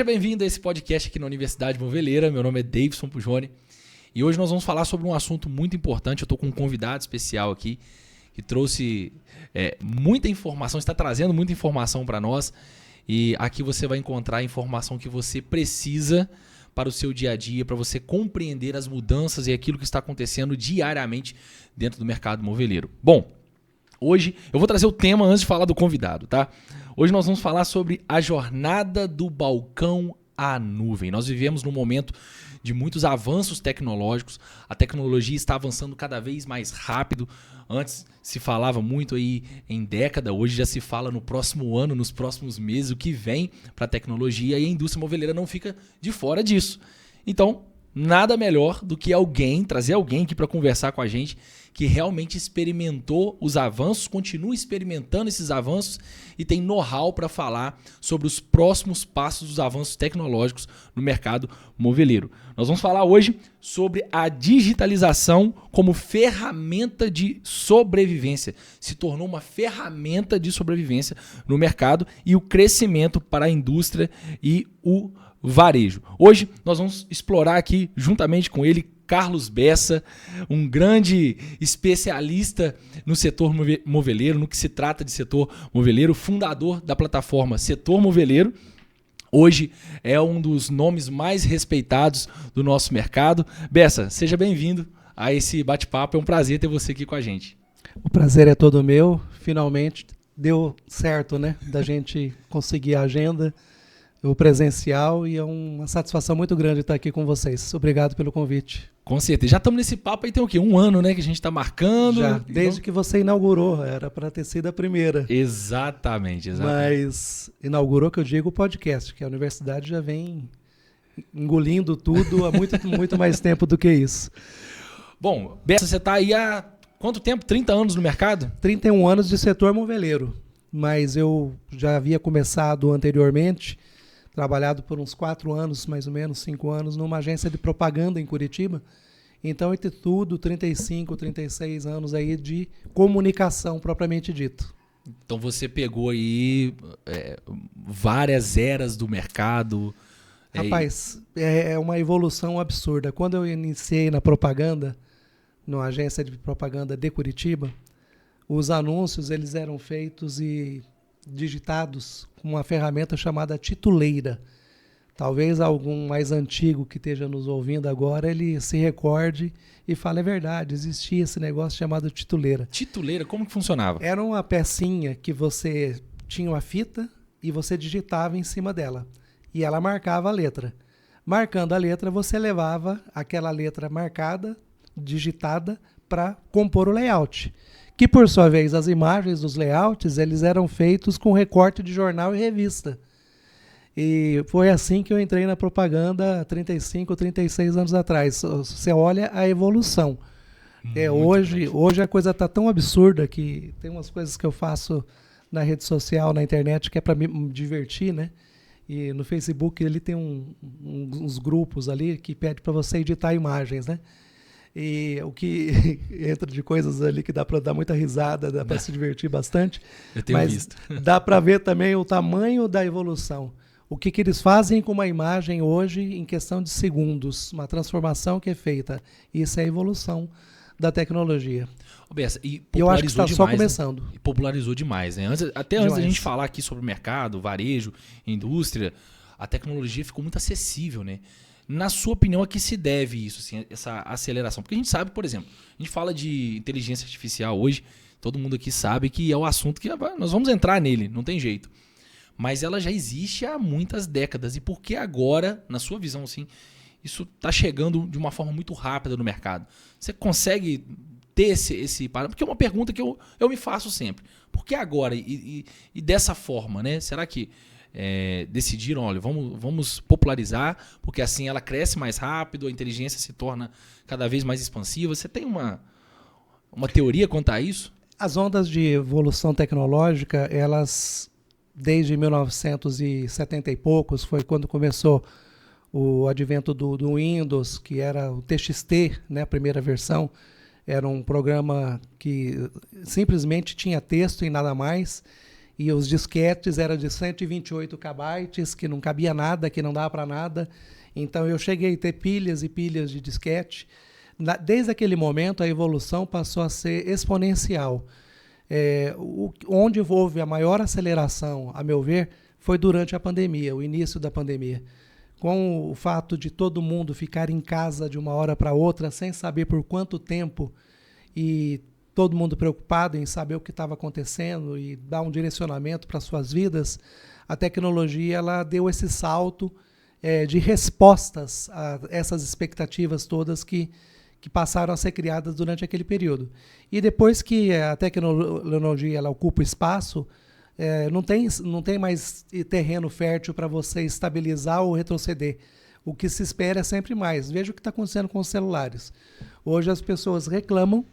Seja bem-vindo a esse podcast aqui na Universidade Moveleira. Meu nome é Davidson Pujoni e hoje nós vamos falar sobre um assunto muito importante. Eu estou com um convidado especial aqui que trouxe muita informação, está trazendo muita informação para nós, e aqui você vai encontrar a informação que você precisa para o seu dia a dia, para você compreender as mudanças e aquilo que está acontecendo diariamente dentro do mercado moveleiro. Bom, hoje eu vou trazer o tema antes de falar do convidado, tá? Hoje nós vamos falar sobre a jornada do balcão à nuvem. Nós vivemos num momento de muitos avanços tecnológicos. A tecnologia está avançando cada vez mais rápido. Antes se falava muito aí em década, hoje já se fala no próximo ano, nos próximos meses, o que vem para a tecnologia, e a indústria moveleira não fica de fora disso. Então, nada melhor do que trazer alguém aqui para conversar com a gente que realmente experimentou os avanços, continua experimentando esses avanços e tem know-how para falar sobre os próximos passos dos avanços tecnológicos no mercado moveleiro. Nós vamos falar hoje sobre a digitalização como ferramenta de sobrevivência. Se tornou uma ferramenta de sobrevivência no mercado e o crescimento para a indústria e o varejo. Hoje nós vamos explorar aqui, juntamente com ele, Carlos Bessa, um grande especialista no setor moveleiro, no que se trata de setor moveleiro, fundador da plataforma Setor Moveleiro. Hoje é um dos nomes mais respeitados do nosso mercado. Bessa, seja bem-vindo a esse bate-papo. É um prazer ter você aqui com a gente. O prazer é todo meu. Finalmente deu certo, né? Da gente conseguir a agenda, o presencial, e é uma satisfação muito grande estar aqui com vocês. Obrigado pelo convite. Com certeza. Já estamos nesse papo aí tem o quê? Um ano, né? Que a gente está marcando. Já, desde que você inaugurou. Era para ter sido a primeira. Exatamente. Mas inaugurou, que eu digo, o podcast, que a universidade já vem engolindo tudo há muito mais tempo do que isso. Bom, Bessa, você está aí há quanto tempo? 30 anos no mercado? 31 anos de setor moveleiro. Mas eu já havia começado anteriormente, trabalhado por uns 4 anos, mais ou menos 5 anos, numa agência de propaganda em Curitiba. Então, entre tudo, 35, 36 anos aí de comunicação propriamente dito. Então você pegou aí várias eras do mercado. Rapaz, é uma evolução absurda. Quando eu iniciei na propaganda, numa agência de propaganda de Curitiba, os anúncios eles eram feitos e digitados com uma ferramenta chamada tituleira. Talvez algum mais antigo que esteja nos ouvindo agora, ele se recorde e fale: é verdade, existia esse negócio chamado tituleira. Tituleira, como que funcionava? Era uma pecinha que você tinha uma fita e você digitava em cima dela. E ela marcava a letra. Marcando a letra, você levava aquela letra marcada, digitada, para compor o layout. Que, por sua vez, as imagens dos layouts eles eram feitos com recorte de jornal e revista. E foi assim que eu entrei na propaganda há 35, 36 anos atrás. Você olha a evolução. Hoje a coisa está tão absurda que tem umas coisas que eu faço na rede social, na internet, que é para me divertir, né? E no Facebook ele tem uns grupos ali que pede para você editar imagens, né? E o que entra de coisas ali que dá para dar muita risada, dá para se divertir bastante. Eu tenho mas visto. Dá para ver também o tamanho da evolução. O que eles fazem com uma imagem hoje em questão de segundos, uma transformação que é feita. Isso é a evolução da tecnologia. Bessa, e eu acho que está demais, só começando. Né? E popularizou demais, né? Antes da gente falar aqui sobre o mercado, varejo, indústria, a tecnologia ficou muito acessível, né? Na sua opinião, a que se deve isso, assim, essa aceleração? Porque a gente sabe, por exemplo, a gente fala de inteligência artificial hoje, todo mundo aqui sabe que é o assunto que nós vamos entrar nele, não tem jeito. Mas ela já existe há muitas décadas. E por que agora, na sua visão, assim, isso está chegando de uma forma muito rápida no mercado? Você consegue ter esse parâmetro? Porque é uma pergunta que eu me faço sempre. Por que agora e dessa forma, né? Será que decidiram, olha, vamos popularizar, porque assim ela cresce mais rápido, a inteligência se torna cada vez mais expansiva? Você tem uma teoria quanto a isso? As ondas de evolução tecnológica, elas, desde 1970 e poucos, foi quando começou o advento do Windows, que era o TXT, né, a primeira versão. Era um programa que simplesmente tinha texto e nada mais. E os disquetes eram de 128 KB, que não cabia nada, que não dava para nada. Então eu cheguei a ter pilhas e pilhas de disquete. Desde aquele momento, a evolução passou a ser exponencial. Onde houve a maior aceleração, a meu ver, foi durante a pandemia, o início da pandemia. Com o fato de todo mundo ficar em casa de uma hora para outra, sem saber por quanto tempo, e todo mundo preocupado em saber o que estava acontecendo e dar um direcionamento para suas vidas, a tecnologia ela deu esse salto de respostas a essas expectativas todas que passaram a ser criadas durante aquele período. E depois que a tecnologia ela ocupa o espaço, não tem mais terreno fértil para você estabilizar ou retroceder. O que se espera é sempre mais. Veja o que está acontecendo com os celulares. Hoje as pessoas reclamam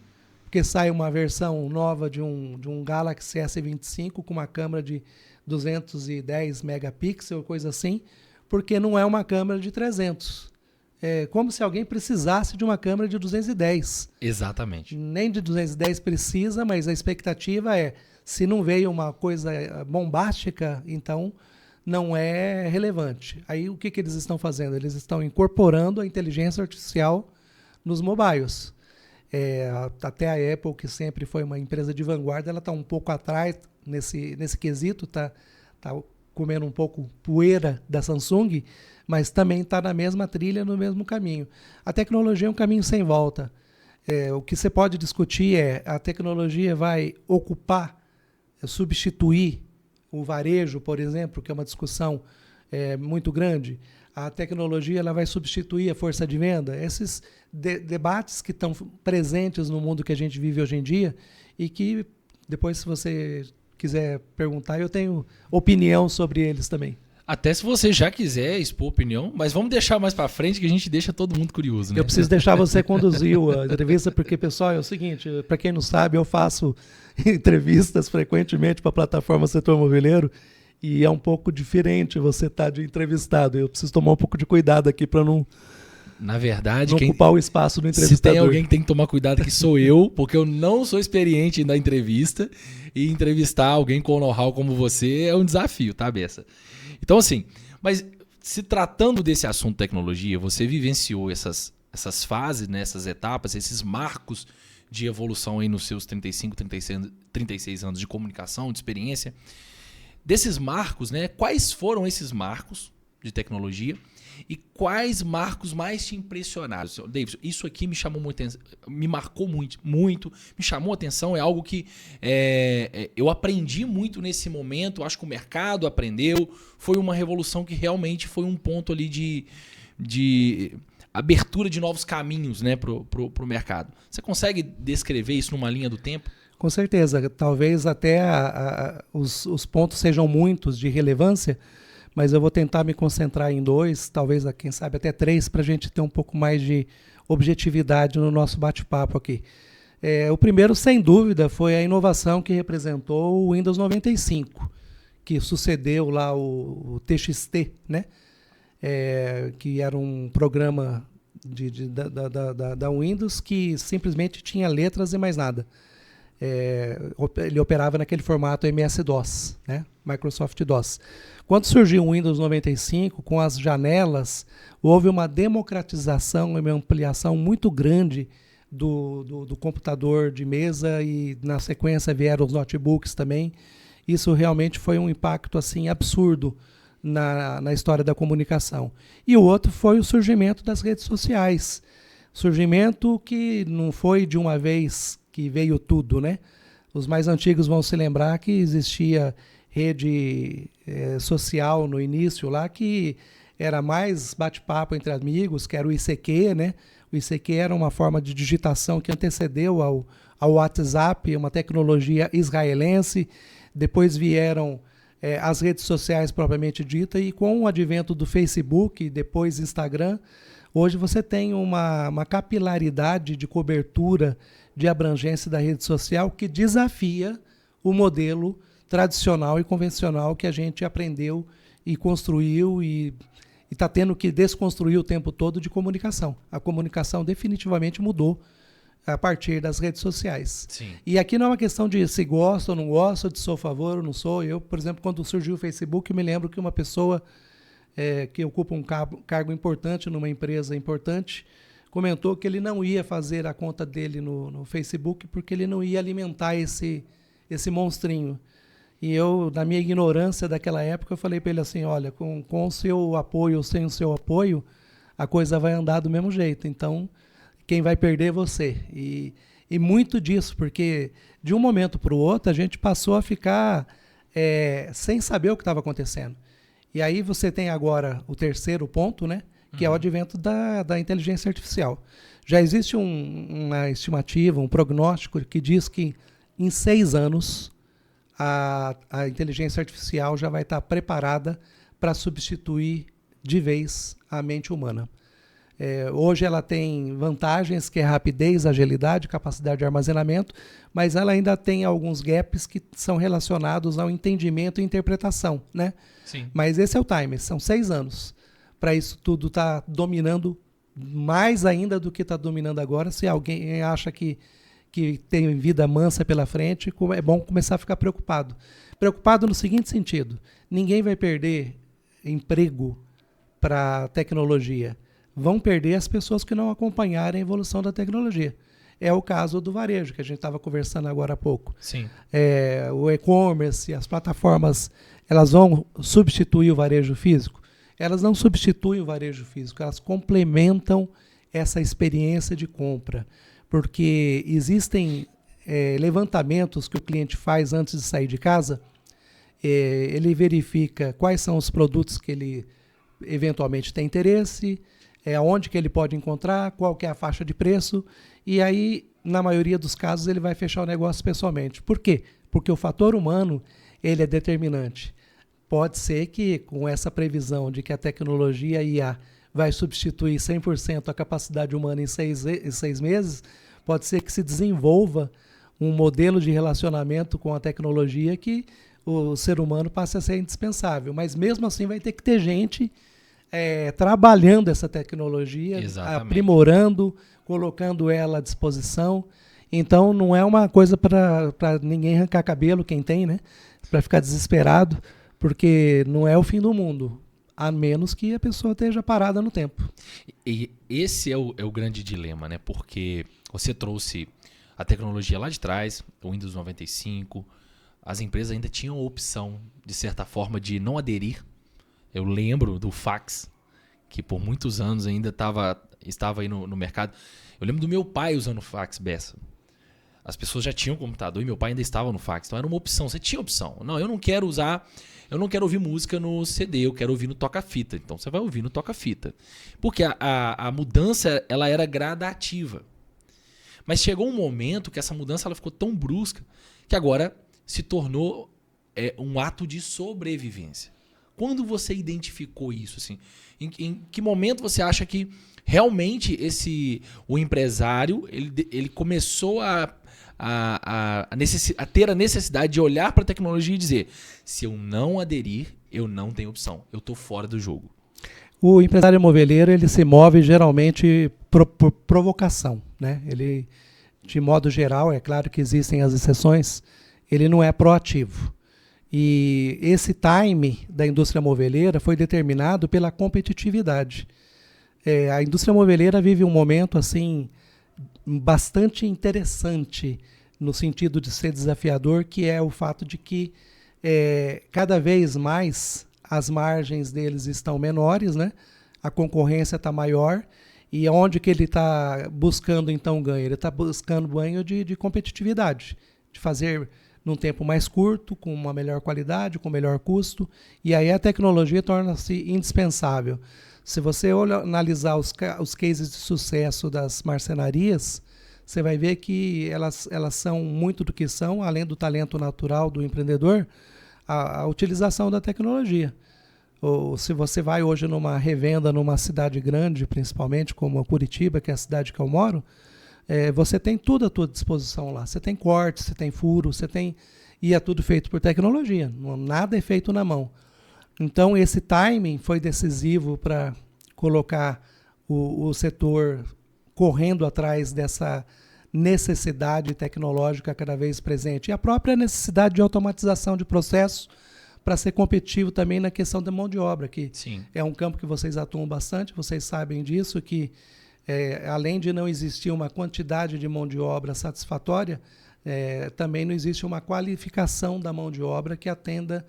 porque sai uma versão nova de um Galaxy S25 com uma câmera de 210 megapixels, coisa assim, porque não é uma câmera de 300. É como se alguém precisasse de uma câmera de 210. Exatamente. Nem de 210 precisa, mas a expectativa é, se não veio uma coisa bombástica, então não é relevante. Aí o que eles estão fazendo? Eles estão incorporando a inteligência artificial nos mobiles. Até a Apple, que sempre foi uma empresa de vanguarda, ela está um pouco atrás nesse quesito, tá comendo um pouco poeira da Samsung, mas também está na mesma trilha, no mesmo caminho. A tecnologia é um caminho sem volta. O que você pode discutir a tecnologia vai ocupar, substituir o varejo, por exemplo, que é uma discussão muito grande. A tecnologia ela vai substituir a força de venda. Esses debates que estão presentes no mundo que a gente vive hoje em dia e que depois, se você quiser perguntar, eu tenho opinião sobre eles também. Até se você já quiser expor opinião, mas vamos deixar mais para frente que a gente deixa todo mundo curioso, né? Eu preciso deixar você conduzir a entrevista, porque, pessoal, é o seguinte, para quem não sabe, eu faço entrevistas frequentemente para a plataforma Setor Moveleiro e é um pouco diferente você estar de entrevistado. Eu preciso tomar um pouco de cuidado aqui para não... Na verdade, não ocupar o espaço do entrevistador. Se tem alguém que tem que tomar cuidado, que sou eu, porque eu não sou experiente na entrevista e entrevistar alguém com know-how como você é um desafio, tá, Bessa? Então, assim, mas se tratando desse assunto tecnologia, você vivenciou essas fases, né, essas etapas, esses marcos de evolução aí nos seus 35, 36 anos de comunicação, de experiência. Desses marcos, né, quais foram esses marcos de tecnologia? E quais marcos mais te impressionaram? Davidson, isso aqui me chamou muito, me marcou muito, me chamou a atenção, é algo que eu aprendi muito nesse momento, acho que o mercado aprendeu, foi uma revolução que realmente foi um ponto ali de abertura de novos caminhos, né, pro mercado. Você consegue descrever isso numa linha do tempo? Com certeza, talvez até os pontos sejam muitos de relevância, mas eu vou tentar me concentrar em 2, talvez, quem sabe, até 3, para a gente ter um pouco mais de objetividade no nosso bate-papo aqui. O primeiro, sem dúvida, foi a inovação que representou o Windows 95, que sucedeu lá o TXT, né? Que era um programa da Windows que simplesmente tinha letras e mais nada. Ele operava naquele formato MS-DOS, né? Microsoft DOS. Quando surgiu o Windows 95, com as janelas, houve uma democratização e uma ampliação muito grande do computador de mesa e, na sequência, vieram os notebooks também. Isso realmente foi um impacto assim, absurdo na história da comunicação. E o outro foi o surgimento das redes sociais. Surgimento que não foi de uma vez que veio tudo, né? Os mais antigos vão se lembrar que existia rede social no início lá, que era mais bate-papo entre amigos, que era o ICQ, né? O ICQ era uma forma de digitação que antecedeu ao WhatsApp, uma tecnologia israelense. Depois vieram as redes sociais propriamente dita, e com o advento do Facebook, depois Instagram, hoje você tem uma capilaridade de cobertura, de abrangência da rede social que desafia o modelo tradicional e convencional que a gente aprendeu e construiu e está tendo que desconstruir o tempo todo de comunicação. A comunicação definitivamente mudou a partir das redes sociais. Sim. E aqui não é uma questão de se gosta ou não gosta, de sou a favor ou não sou. Eu, por exemplo, quando surgiu o Facebook, eu me lembro que uma pessoa que ocupa um cargo importante numa empresa importante comentou que ele não ia fazer a conta dele no Facebook porque ele não ia alimentar esse monstrinho. E eu, na minha ignorância daquela época, eu falei para ele assim, olha, com o seu apoio ou sem o seu apoio, a coisa vai andar do mesmo jeito. Então, quem vai perder é você. E muito disso, porque de um momento para o outro, a gente passou a ficar sem saber o que estava acontecendo. E aí você tem agora o terceiro ponto, né, que é o advento da inteligência artificial. Já existe uma estimativa, um prognóstico que diz que em 6 anos a inteligência artificial já vai estar preparada para substituir de vez a mente humana. Hoje ela tem vantagens, que é rapidez, agilidade, capacidade de armazenamento, mas ela ainda tem alguns gaps que são relacionados ao entendimento e interpretação, né? Sim. Mas esse é o time, são 6 anos. Para isso tudo estar dominando mais ainda do que está dominando agora. Se alguém acha que tem vida mansa pela frente, é bom começar a ficar preocupado. Preocupado no seguinte sentido, ninguém vai perder emprego para a tecnologia. Vão perder as pessoas que não acompanharem a evolução da tecnologia. É o caso do varejo, que a gente estava conversando agora há pouco. Sim. O e-commerce, as plataformas, elas vão substituir o varejo físico? Elas não substituem o varejo físico, elas complementam essa experiência de compra. Porque existem levantamentos que o cliente faz antes de sair de casa, ele verifica quais são os produtos que ele eventualmente tem interesse, onde que ele pode encontrar, qual que é a faixa de preço, e aí, na maioria dos casos, ele vai fechar o negócio pessoalmente. Por quê? Porque o fator humano ele é determinante. Pode ser que, com essa previsão de que a tecnologia IA vai substituir 100% a capacidade humana em 6 meses, pode ser que se desenvolva um modelo de relacionamento com a tecnologia que o ser humano passe a ser indispensável. Mas mesmo assim vai ter que ter gente trabalhando essa tecnologia, Exatamente. aprimorando, colocando ela à disposição. Então não é uma coisa para ninguém arrancar cabelo, quem tem, né? Para ficar desesperado, porque não é o fim do mundo. A menos que a pessoa esteja parada no tempo. E esse é o grande dilema, né? Porque você trouxe a tecnologia lá de trás, o Windows 95, as empresas ainda tinham a opção, de certa forma, de não aderir. Eu lembro do fax, que por muitos anos ainda estava aí no mercado. Eu lembro do meu pai usando o fax Bessa. As pessoas já tinham computador e meu pai ainda estava no fax. Então era uma opção, você tinha opção. Não, eu não quero ouvir música no CD, eu quero ouvir no toca-fita. Então você vai ouvir no toca-fita. Porque a mudança ela era gradativa. Mas chegou um momento que essa mudança ela ficou tão brusca que agora se tornou um ato de sobrevivência. Quando você identificou isso? Assim, em que momento você acha que realmente o empresário ele começou a ter a necessidade de olhar para a tecnologia e dizer: se eu não aderir, eu não tenho opção, eu estou fora do jogo? O empresário moveleiro ele se move geralmente por provocação, né? Ele, de modo geral, é claro que existem as exceções, ele não é proativo. E esse time da indústria moveleira foi determinado pela competitividade. A indústria moveleira vive um momento assim bastante interessante no sentido de ser desafiador, que é o fato de que cada vez mais as margens deles estão menores, né? A concorrência está maior, e onde que ele está buscando então ganho? Ele está buscando ganho de competitividade, de fazer num tempo mais curto, com uma melhor qualidade, com melhor custo, e aí a tecnologia torna-se indispensável. Se você analisar os cases de sucesso das marcenarias, você vai ver que elas são muito do que são, além do talento natural do empreendedor, a utilização da tecnologia. Ou se você vai hoje numa revenda numa cidade grande, principalmente como a Curitiba, que é a cidade que eu moro, você tem tudo à tua disposição lá. Você tem corte, você tem furo, e é tudo feito por tecnologia. Nada é feito na mão. Então, esse timing foi decisivo para colocar o setor correndo atrás necessidade tecnológica cada vez presente. E a própria necessidade de automatização de processos para ser competitivo também na questão da mão de obra, que Sim. é um campo que vocês atuam bastante, vocês sabem disso, que além de não existir uma quantidade de mão de obra satisfatória, também não existe uma qualificação da mão de obra que atenda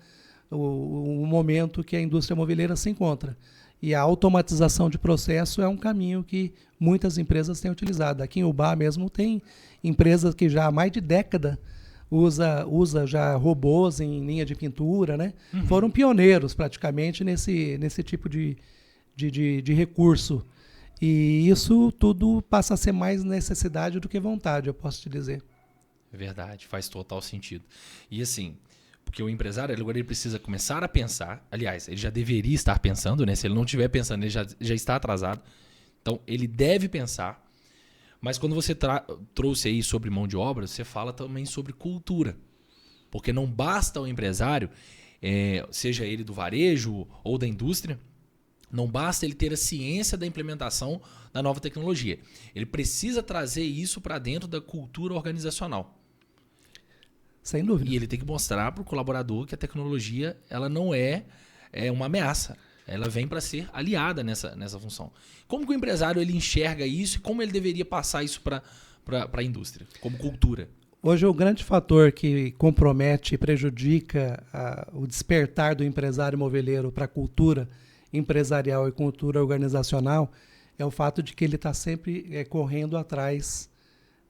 o momento que a indústria moveleira se encontra. E a automatização de processo é um caminho que muitas empresas têm utilizado. Aqui em Ubá mesmo tem empresas que já há mais de década usa já robôs em linha de pintura, né? Uhum. Foram pioneiros praticamente nesse tipo de recurso. E isso tudo passa a ser mais necessidade do que vontade, eu posso te dizer. É verdade, faz total sentido. E assim, porque o empresário agora ele precisa começar a pensar, aliás, ele já deveria estar pensando, né? Se ele não estiver pensando, ele já está atrasado. Então, ele deve pensar. Mas quando você trouxe aí sobre mão de obra, você fala também sobre cultura. Porque não basta o empresário, seja ele do varejo ou da indústria, não basta ele ter a ciência da implementação da nova tecnologia. Ele precisa trazer isso para dentro da cultura organizacional. Sem dúvida. E ele tem que mostrar para o colaborador que a tecnologia ela não é uma ameaça. Ela vem para ser aliada nessa função. Como que o empresário ele enxerga isso e como ele deveria passar isso para a indústria, como cultura? Hoje o grande fator que compromete e prejudica o despertar do empresário moveleiro para a cultura empresarial e cultura organizacional é o fato de que ele está sempre correndo atrás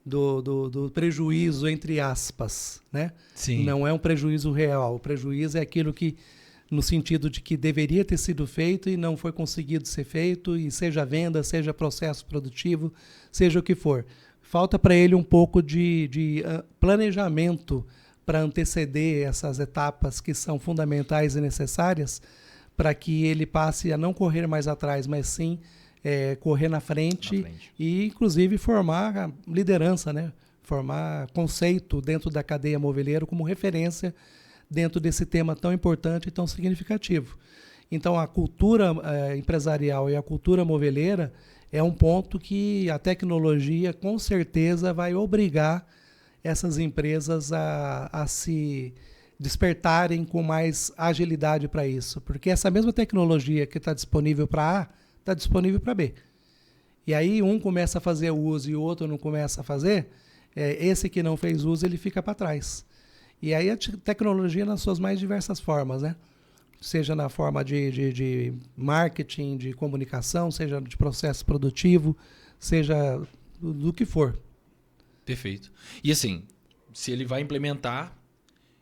do prejuízo, entre aspas, né? Sim. Não é um prejuízo real. O prejuízo é aquilo que, no sentido de que deveria ter sido feito e não foi conseguido ser feito, e seja venda, seja processo produtivo, seja o que for. Falta para ele um pouco de planejamento para anteceder essas etapas que são fundamentais e necessárias para que ele passe a não correr mais atrás, mas sim correr na frente e, inclusive, formar liderança, né? Formar conceito dentro da cadeia moveleira como referência dentro desse tema tão importante e tão significativo. Então, a cultura empresarial e a cultura moveleira é um ponto que a tecnologia, com certeza, vai obrigar essas empresas a se despertarem com mais agilidade para isso. Porque essa mesma tecnologia que está disponível para A, está disponível para B. E aí um começa a fazer uso e o outro não começa a fazer, esse que não fez uso, ele fica para trás. E aí a tecnologia nas suas mais diversas formas, né? Seja na forma de marketing, de comunicação, seja de processo produtivo, seja do que for. Perfeito. E assim, se ele vai implementar,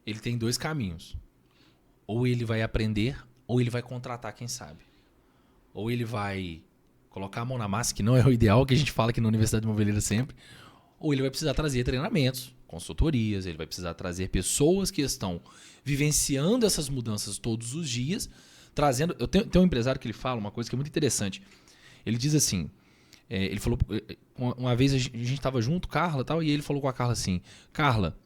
ele tem dois caminhos. Ou ele vai aprender, ou ele vai contratar quem sabe. Ou ele vai colocar a mão na massa, que não é o ideal, que a gente fala aqui na Universidade Moveleira sempre, ou ele vai precisar trazer treinamentos, consultorias, ele vai precisar trazer pessoas que estão vivenciando essas mudanças todos os dias, trazendo... Eu tenho um empresário que ele fala uma coisa que é muito interessante. Ele diz assim, ele falou... Uma vez a gente estava junto, Carla e tal, e ele falou com a Carla assim, Carla,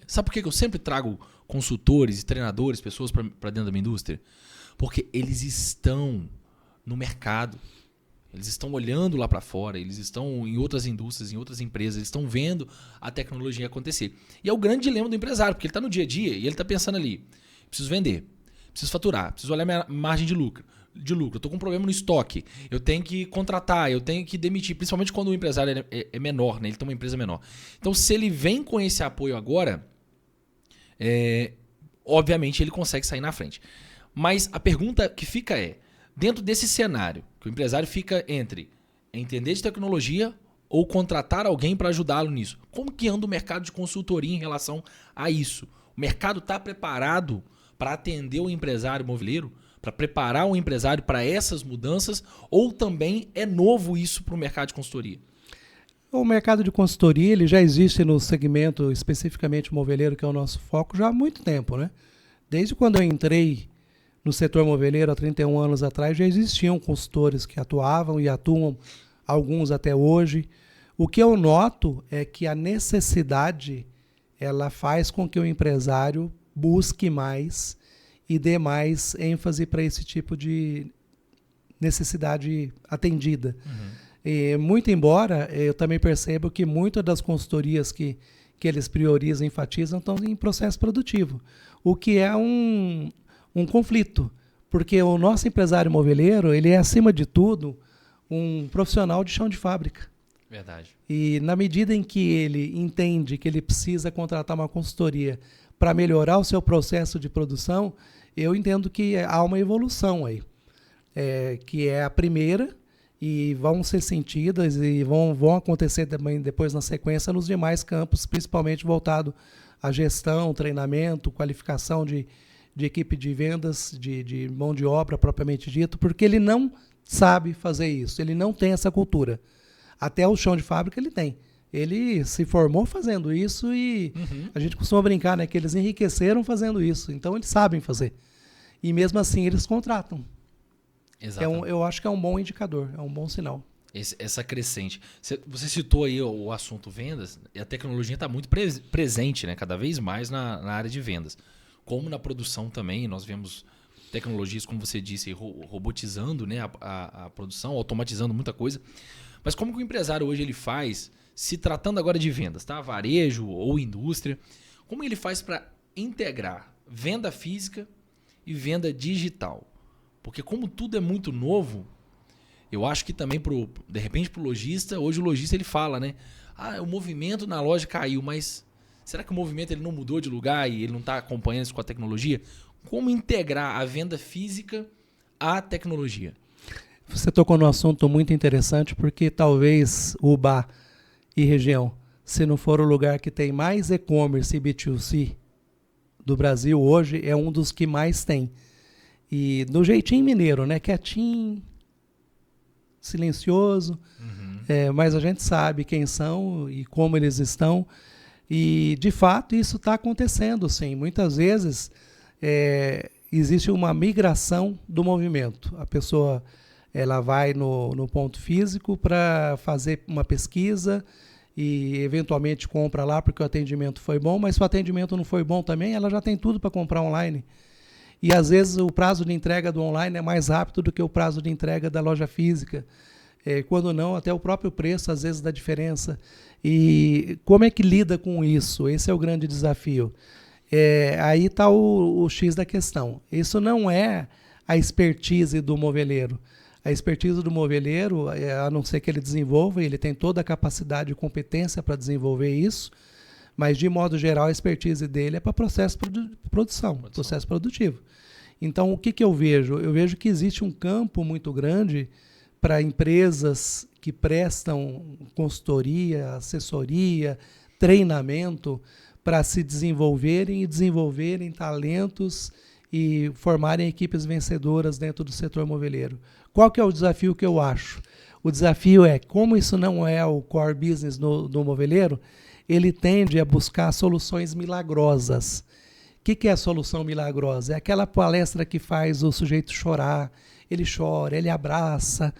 sabe por que eu sempre trago consultores e treinadores, pessoas para dentro da minha indústria? Porque eles estão no mercado. Eles estão olhando lá para fora, eles estão em outras indústrias, em outras empresas, eles estão vendo a tecnologia acontecer. E é o grande dilema do empresário, porque ele está no dia a dia e ele está pensando ali, preciso vender, preciso faturar, preciso olhar minha margem de lucro, eu estou com um problema no estoque, eu tenho que contratar, eu tenho que demitir, principalmente quando o empresário é menor, né? Ele tem uma empresa menor. Então, se ele vem com esse apoio agora, obviamente ele consegue sair na frente. Mas a pergunta que fica dentro desse cenário, que o empresário fica entre entender de tecnologia ou contratar alguém para ajudá-lo nisso, como que anda o mercado de consultoria em relação a isso? O mercado está preparado para atender o empresário moveleiro, para preparar o empresário para essas mudanças, ou também é novo isso para o mercado de consultoria? O mercado de consultoria ele já existe no segmento especificamente moveleiro, que é o nosso foco, já há muito tempo, né? Desde quando eu entrei no setor moveleiro, há 31 anos atrás, já existiam consultores que atuavam e atuam, alguns até hoje. O que eu noto é que a necessidade ela faz com que o empresário busque mais e dê mais ênfase para esse tipo de necessidade atendida. E, muito embora eu também percebo que muitas das consultorias que eles priorizam, enfatizam, estão em processo produtivo, o que é um conflito, porque o nosso empresário moveleiro, ele é, acima de tudo, um profissional de chão de fábrica. Verdade. E na medida em que ele entende que ele precisa contratar uma consultoria para melhorar o seu processo de produção, eu entendo que há uma evolução aí, que é a primeira, e vão ser sentidas e vão acontecer também depois na sequência nos demais campos, principalmente voltado à gestão, treinamento, qualificação de equipe de vendas, de mão de obra propriamente dito, porque ele não sabe fazer isso, ele não tem essa cultura. Até o chão de fábrica ele tem. Ele se formou fazendo isso e a gente costuma brincar, né, que eles enriqueceram fazendo isso, então eles sabem fazer. E mesmo assim eles contratam. Eu acho que é um bom indicador, é um bom sinal. Essa crescente. Você citou aí o assunto vendas, e a tecnologia está muito presente, né, cada vez mais na área de vendas. Como na produção também, nós vemos tecnologias, como você disse, robotizando, né, a produção, automatizando muita coisa. Mas como que o empresário hoje ele faz, se tratando agora de vendas, tá? Varejo ou indústria, como ele faz para integrar venda física e venda digital? Porque como tudo é muito novo, eu acho que também, de repente, para o lojista, hoje o lojista ele fala, né? O movimento na loja caiu, mas será que o movimento ele não mudou de lugar e ele não está acompanhando isso com a tecnologia? Como integrar a venda física à tecnologia? Você tocou num assunto muito interessante, porque talvez Ubá e região, se não for o lugar que tem mais e-commerce e B2C do Brasil hoje, é um dos que mais tem. E do jeitinho mineiro, né? Quietinho, silencioso, mas a gente sabe quem são e como eles estão. E, de fato, isso está acontecendo, sim. Muitas vezes existe uma migração do movimento. A pessoa ela vai no ponto físico para fazer uma pesquisa e, eventualmente, compra lá porque o atendimento foi bom, mas se o atendimento não foi bom também, ela já tem tudo para comprar online. E, às vezes, o prazo de entrega do online é mais rápido do que o prazo de entrega da loja física. Quando não, até o próprio preço, às vezes, dá diferença. E como é que lida com isso? Esse é o grande desafio. Aí está o X da questão. Isso não é a expertise do moveleiro. A expertise do moveleiro, a não ser que ele desenvolva, ele tem toda a capacidade e competência para desenvolver isso, mas, de modo geral, a expertise dele é para processo de produção, processo produtivo. Então, o que eu vejo? Eu vejo que existe um campo muito grande para empresas que prestam consultoria, assessoria, treinamento, para se desenvolverem e desenvolverem talentos e formarem equipes vencedoras dentro do setor moveleiro. Qual que é o desafio que eu acho? O desafio é, como isso não é o core business do moveleiro, ele tende a buscar soluções milagrosas. O que é a solução milagrosa? É aquela palestra que faz o sujeito chorar, ele chora, ele abraça,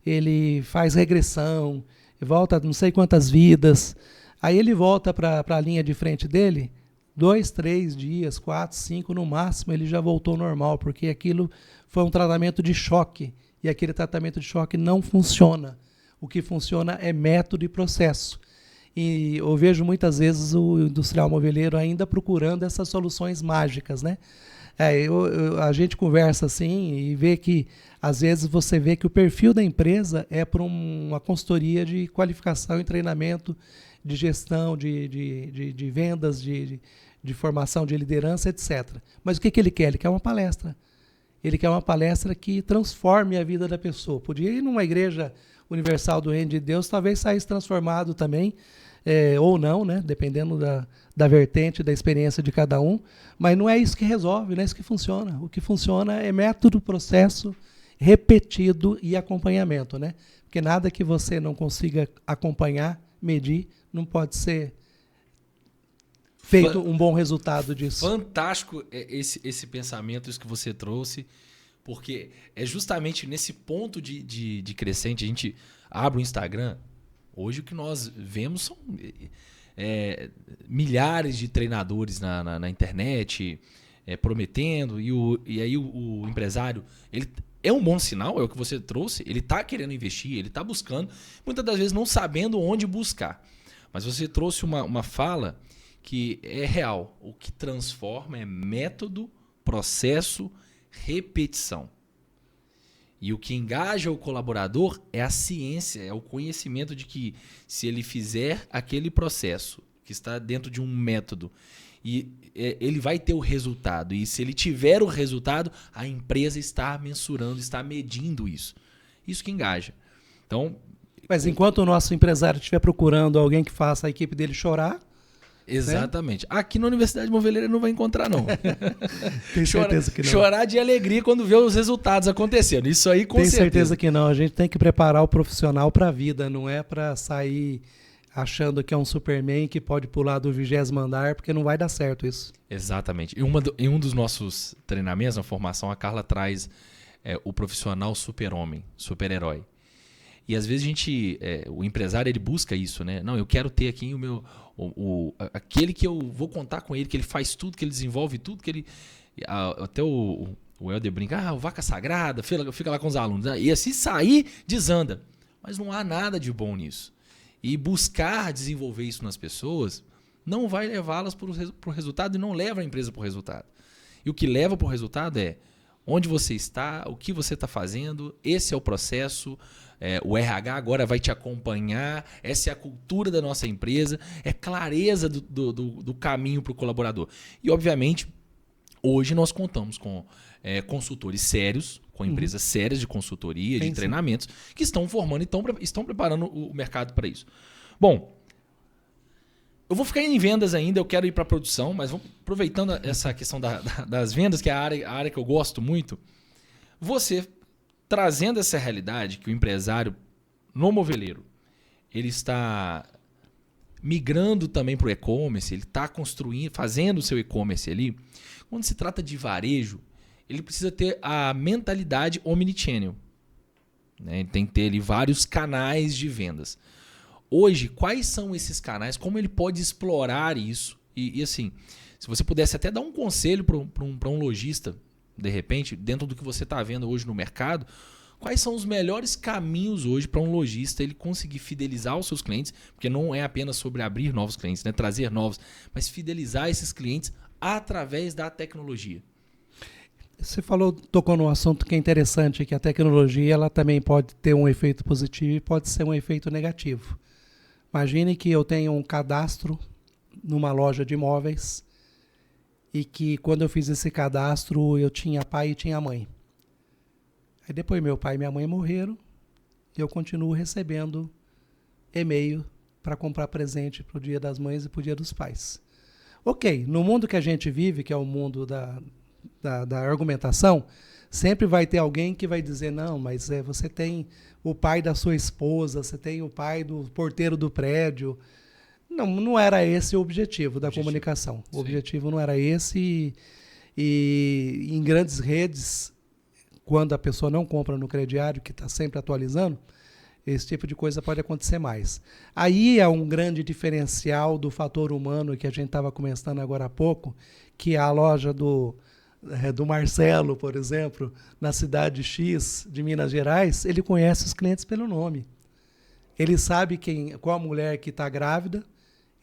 ele faz regressão, volta não sei quantas vidas, aí ele volta para a linha de frente dele, 2, 3 dias, 4, 5 no máximo, ele já voltou ao normal, porque aquilo foi um tratamento de choque, e aquele tratamento de choque não funciona. O que funciona é método e processo. E eu vejo muitas vezes o industrial moveleiro ainda procurando essas soluções mágicas, né? A gente conversa assim e vê que, às vezes, você vê que o perfil da empresa é para uma consultoria de qualificação e treinamento, de gestão, de vendas, de formação de liderança, etc. Mas o que ele quer? Ele quer uma palestra. Ele quer uma palestra que transforme a vida da pessoa. Podia ir numa igreja universal do Reino de Deus, talvez saísse transformado também, ou não, né? Dependendo da vertente, da experiência de cada um, mas não é isso que resolve, não é isso que funciona. O que funciona é método, processo, repetido e acompanhamento, né? Porque nada que você não consiga acompanhar, medir, não pode ser feito um bom resultado disso. Fantástico esse pensamento, isso que você trouxe, porque é justamente nesse ponto de crescente, a gente abre o Instagram, hoje o que nós vemos são milhares de treinadores na internet prometendo, e aí o empresário, é um bom sinal, é o que você trouxe, ele está querendo investir, ele está buscando, muitas das vezes não sabendo onde buscar. Mas você trouxe uma fala que é real. O que transforma é método, processo, repetição. E o que engaja o colaborador é a ciência, é o conhecimento de que se ele fizer aquele processo que está dentro de um método, ele vai ter o resultado. E se ele tiver o resultado, a empresa está mensurando, está medindo isso. Isso que engaja. Então, mas enquanto o nosso empresário estiver procurando alguém que faça a equipe dele chorar... Exatamente. Né? Aqui na Universidade Moveleira não vai encontrar, não. Tenho certeza que não. Chorar de alegria quando vê os resultados acontecendo. Isso aí com certeza. Tenho certeza que não. A gente tem que preparar o profissional para a vida, não é para sair achando que é um Superman que pode pular do 20º andar, porque não vai dar certo isso. Exatamente. Em um dos nossos treinamentos, na formação, a Carla traz o profissional super-homem, super-herói. E às vezes o empresário ele busca isso, né? Não, eu quero ter aqui aquele que eu vou contar com ele, que ele faz tudo, que ele desenvolve tudo, que ele... Até o Helder brinca, o vaca sagrada, fica lá com os alunos. E assim sair, desanda. Mas não há nada de bom nisso. E buscar desenvolver isso nas pessoas não vai levá-las para o resultado e não leva a empresa para o resultado. E o que leva para o resultado é onde você está, o que você está fazendo, esse é o processo, o RH agora vai te acompanhar, essa é a cultura da nossa empresa, é clareza do caminho para o colaborador. E, obviamente, hoje nós contamos com consultores sérios, com empresas sérias de consultoria, de treinamentos, que estão formando e estão preparando o mercado para isso. Bom, eu vou ficar em vendas ainda, eu quero ir para a produção, mas aproveitando essa questão das vendas, que é a área que eu gosto muito, você trazendo essa realidade que o empresário no moveleiro, ele está migrando também para o e-commerce, ele está fazendo o seu e-commerce ali. Quando se trata de varejo, ele precisa ter a mentalidade omnichannel. Né? Ele tem que ter ali vários canais de vendas. Hoje, quais são esses canais? Como ele pode explorar isso? E assim, se você pudesse até dar um conselho para um lojista, de repente, dentro do que você está vendo hoje no mercado, quais são os melhores caminhos hoje para um lojista ele conseguir fidelizar os seus clientes? Porque não é apenas sobre abrir novos clientes, né? Trazer novos, mas fidelizar esses clientes através da tecnologia. Você tocou num assunto que é interessante, que a tecnologia ela também pode ter um efeito positivo e pode ser um efeito negativo. Imagine que eu tenho um cadastro numa loja de imóveis e que quando eu fiz esse cadastro eu tinha pai e tinha mãe. Aí depois meu pai e minha mãe morreram e eu continuo recebendo e-mail para comprar presente para o Dia das Mães e para o Dia dos Pais. Ok, no mundo que a gente vive, que é o mundo da argumentação, sempre vai ter alguém que vai dizer, não, mas você tem o pai da sua esposa, você tem o pai do porteiro do prédio. Não era esse o objetivo da comunicação. O objetivo não era esse e em grandes redes, quando a pessoa não compra no crediário, que está sempre atualizando, esse tipo de coisa pode acontecer mais. Aí é um grande diferencial do fator humano que a gente estava começando agora há pouco, que é a loja do Marcelo, por exemplo, na cidade X de Minas Gerais, ele conhece os clientes pelo nome. Ele sabe qual mulher que está grávida,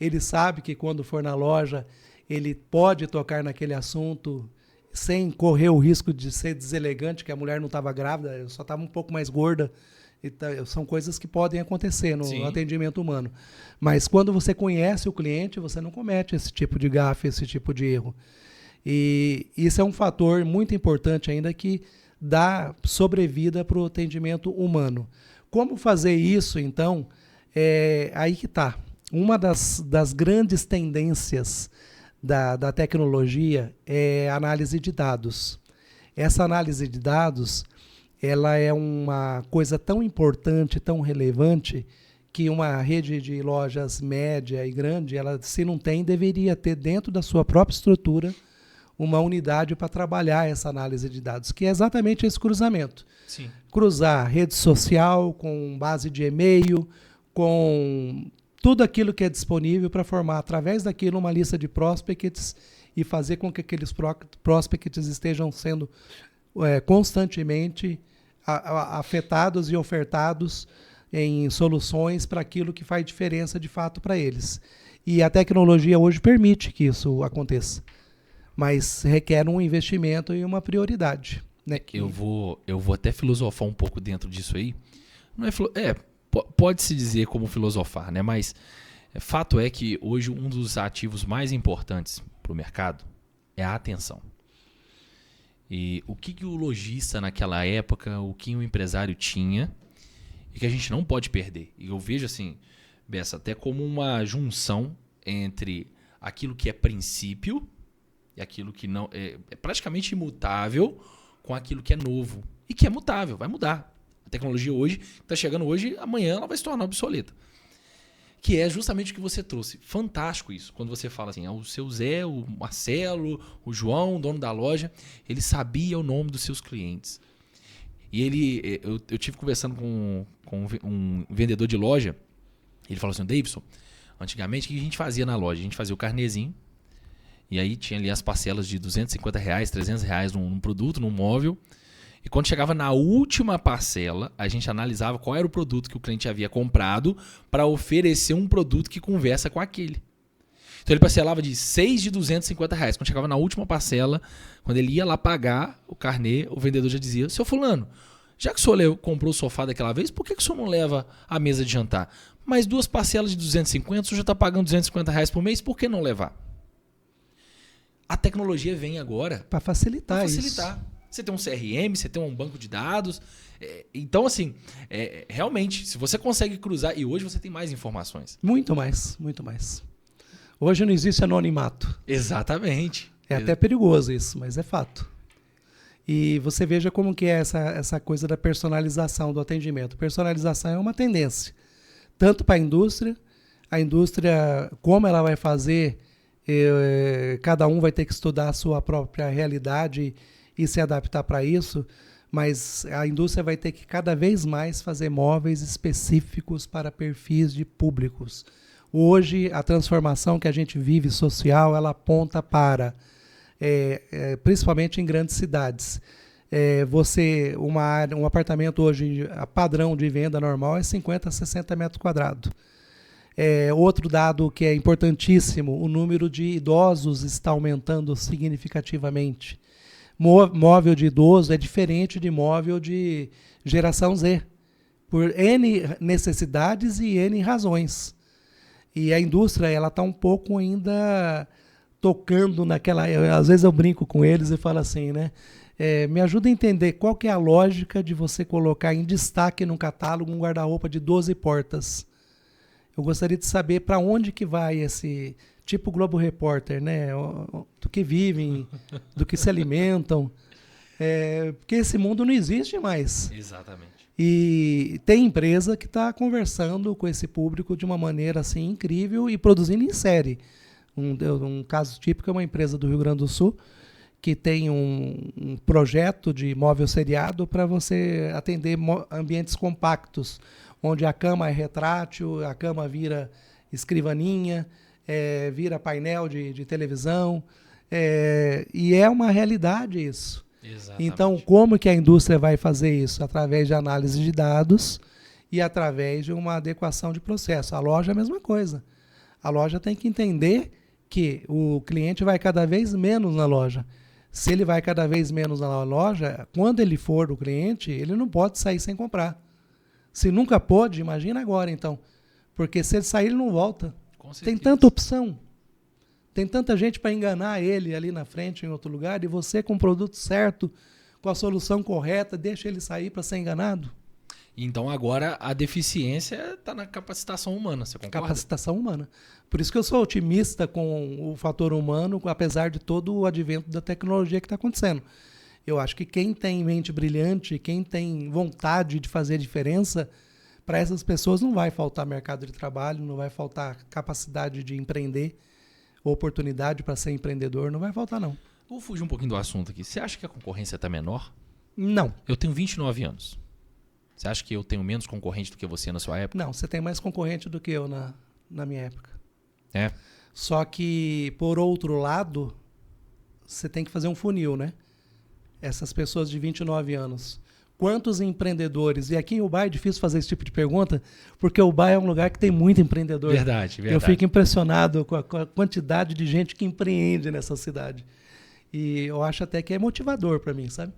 ele sabe que quando for na loja ele pode tocar naquele assunto sem correr o risco de ser deselegante, que a mulher não estava grávida, só estava um pouco mais gorda. São coisas que podem acontecer no atendimento humano. Mas quando você conhece o cliente, você não comete esse tipo de gafe, esse tipo de erro. E isso é um fator muito importante ainda que dá sobrevida para o atendimento humano. Como fazer isso, então? Aí que está. Uma das grandes tendências da tecnologia é a análise de dados. Essa análise de dados ela é uma coisa tão importante, tão relevante, que uma rede de lojas média e grande, ela, se não tem, deveria ter dentro da sua própria estrutura uma unidade para trabalhar essa análise de dados, que é exatamente esse cruzamento. Sim. Cruzar rede social com base de e-mail, com tudo aquilo que é disponível para formar, através daquilo, uma lista de prospects e fazer com que aqueles prospects estejam sendo constantemente afetados e ofertados em soluções para aquilo que faz diferença de fato para eles. E a tecnologia hoje permite que isso aconteça, mas requer um investimento e uma prioridade. Né? Eu vou até filosofar um pouco dentro disso aí. Não é, pode-se dizer como filosofar, né? Mas fato é que hoje um dos ativos mais importantes para o mercado é a atenção. E o que o lojista naquela época, o que o empresário tinha e que a gente não pode perder. E eu vejo assim, Bessa, até como uma junção entre aquilo que é princípio e aquilo que não é praticamente imutável com aquilo que é novo e que é mutável, vai mudar. A tecnologia hoje, está chegando hoje, amanhã ela vai se tornar obsoleta. Que é justamente o que você trouxe. Fantástico isso. Quando você fala assim, o seu Zé, o Marcelo, o João, dono da loja, ele sabia o nome dos seus clientes. E eu tive conversando com um vendedor de loja, ele falou assim, Davidson, antigamente o que a gente fazia na loja? A gente fazia o carnezinho, e aí tinha ali as parcelas de R$250, R$300 num produto, num móvel. E quando chegava na última parcela, a gente analisava qual era o produto que o cliente havia comprado para oferecer um produto que conversa com aquele. Então ele parcelava de 6 de R$250. Quando chegava na última parcela, quando ele ia lá pagar o carnê, o vendedor já dizia, seu fulano, já que o senhor comprou o sofá daquela vez, por que o senhor não leva a mesa de jantar? Mais 2 parcelas de 250, o senhor já está pagando R$250 por mês, por que não levar? A tecnologia vem agora para facilitar isso. Você tem um CRM, você tem um banco de dados. Então, assim, realmente, se você consegue cruzar... E hoje você tem mais informações. Muito mais, muito mais. Hoje não existe anonimato. Exatamente. É até perigoso isso, mas é fato. E você veja como que é essa coisa da personalização do atendimento. Personalização é uma tendência. Tanto para a indústria, como ela vai fazer, cada um vai ter que estudar a sua própria realidade e se adaptar para isso, mas a indústria vai ter que cada vez mais fazer móveis específicos para perfis de públicos. Hoje, a transformação que a gente vive social, ela aponta para, principalmente em grandes cidades. Um apartamento hoje, a padrão de venda normal é 50 a 60 metros quadrados. Outro dado que é importantíssimo, o número de idosos está aumentando significativamente. Móvel de idoso é diferente de móvel de geração Z, por N necessidades e N razões. E a indústria ela está um pouco ainda tocando naquela... Às vezes eu brinco com eles e falo assim, né? Me ajuda a entender qual que é a lógica de você colocar em destaque no catálogo um guarda-roupa de 12 portas. Eu gostaria de saber para onde que vai esse... Tipo Globo Repórter, né? Do que vivem, do que se alimentam. Porque esse mundo não existe mais. Exatamente. E tem empresa que está conversando com esse público de uma maneira assim incrível e produzindo em série. Um caso típico é uma empresa do Rio Grande do Sul que tem um projeto de móvel seriado para você atender ambientes compactos, onde a cama é retrátil, a cama vira escrivaninha, vira painel de televisão, e é uma realidade isso. Exatamente. Então, como que a indústria vai fazer isso? Através de análise de dados e através de uma adequação de processo. A loja é a mesma coisa. A loja tem que entender que o cliente vai cada vez menos na loja. Se ele vai cada vez menos na loja, quando ele for o cliente, ele não pode sair sem comprar. Se nunca pôde, imagina agora então. Porque se ele sair, ele não volta. Tem tanta opção. Tem tanta gente para enganar ele ali na frente, em outro lugar, e você com o produto certo, com a solução correta, deixa ele sair para ser enganado? Então agora a deficiência está na capacitação humana, você concorda? Capacitação humana. Por isso que eu sou otimista com o fator humano, apesar de todo o advento da tecnologia que está acontecendo. Eu acho que quem tem mente brilhante, quem tem vontade de fazer diferença, para essas pessoas não vai faltar mercado de trabalho, não vai faltar capacidade de empreender, oportunidade para ser empreendedor, não vai faltar não. Vou fugir um pouquinho do assunto aqui. Você acha que a concorrência está menor? Não. Eu tenho 29 anos. Você acha que eu tenho menos concorrente do que você na sua época? Não, você tem mais concorrente do que eu na minha época. É. Só que, por outro lado, você tem que fazer um funil, né? Essas pessoas de 29 anos, quantos empreendedores... E aqui em Ubai é difícil fazer esse tipo de pergunta, porque Ubai é um lugar que tem muito empreendedor. Verdade. Eu fico impressionado com a quantidade de gente que empreende nessa cidade. E eu acho até que é motivador para mim, sabe?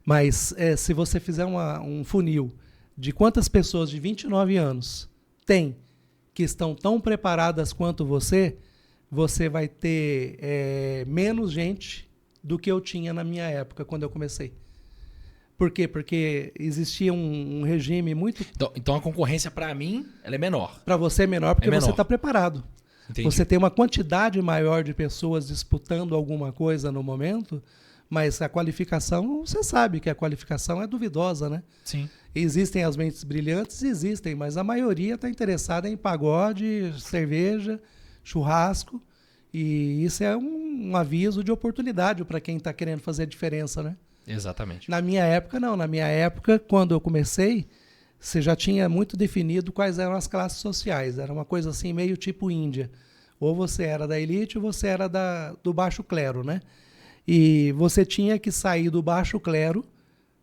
Mas se você fizer um funil de quantas pessoas de 29 anos tem que estão tão preparadas quanto você vai ter menos gente do que eu tinha na minha época, quando eu comecei. Por quê? Porque existia um regime muito... Então a concorrência, para mim, ela é menor. Para você é menor porque você está preparado. Entendi. Você tem uma quantidade maior de pessoas disputando alguma coisa no momento, mas a qualificação, você sabe que a qualificação é duvidosa, né? Sim. Existem as mentes brilhantes, existem, mas a maioria está interessada em pagode, cerveja, churrasco, e isso é um aviso de oportunidade para quem está querendo fazer a diferença, né? Exatamente. Na minha época, não. Na minha época, quando eu comecei, você já tinha muito definido quais eram as classes sociais. Era uma coisa assim, meio tipo Índia. Ou você era da elite ou você era do baixo clero, né? E você tinha que sair do baixo clero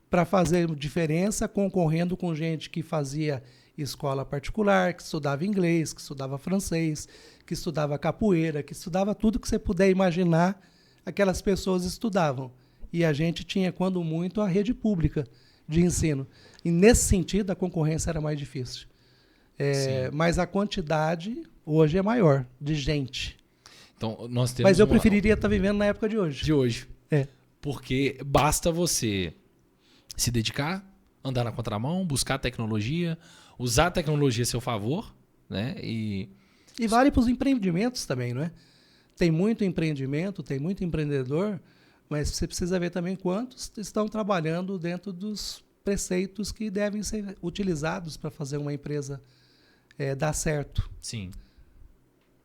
para fazer diferença, concorrendo com gente que fazia escola particular, que estudava inglês, que estudava francês, que estudava capoeira, que estudava tudo que você puder imaginar, aquelas pessoas estudavam. E a gente tinha, quando muito, a rede pública de ensino. E, nesse sentido, a concorrência era mais difícil. Mas a quantidade, hoje, é maior, de gente. Então, nós temos Mas eu preferiria estar vivendo na época de hoje. De hoje. Porque basta você se dedicar, andar na contramão, buscar tecnologia, usar a tecnologia a seu favor, né? E vale para os empreendimentos também, não é? Tem muito empreendimento, tem muito empreendedor, mas você precisa ver também quantos estão trabalhando dentro dos preceitos que devem ser utilizados para fazer uma empresa dar certo. Sim.